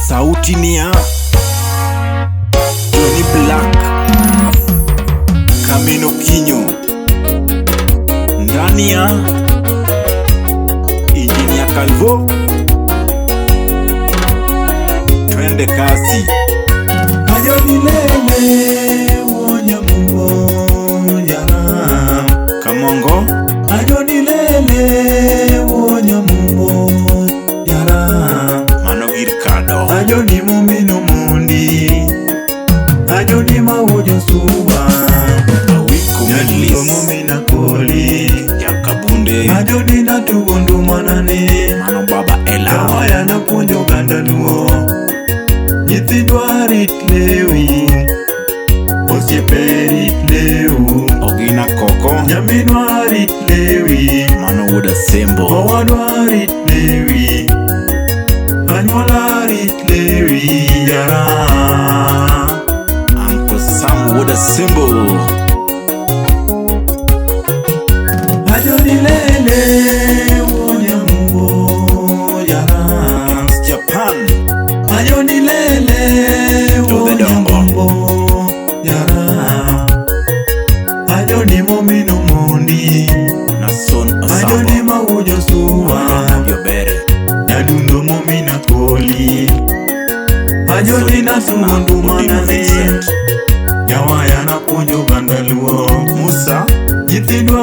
Sauti ni ya Johnny Black, Kamino Kinyo, ndani ya Engineer Calvo. Twende kasi. Ajoni lele wonya mungo yana Kamongo. Ajoni lele wonya mungo yana Mano girkado. Ajoni mumino mundi Ajoni maujo suwa Awiko Nyadiko mumina koli Yakabunde. Ajoni natugundu manane Mano baba Ela. Kawaya na punjo gandaluo Nyithindwa rit lewi Osiepe rit lewu Ogina Koko. Nyaminwa rit lewi Mano Woda Sembo. Owadwa rit lewi Anyuola rit lewi yara Uncle Sam Woda Sembo. Ajoni lele wonya mungo yara Japan. Ajoni lele wonya mungo yara Ajoni momino mundi Nason Ajoni Osabo. maujo suwa Yobere. Nyadundo momina koli Ajoni natugundu manane Nyawaya na punjo gandaluo Musa. Nyithindwa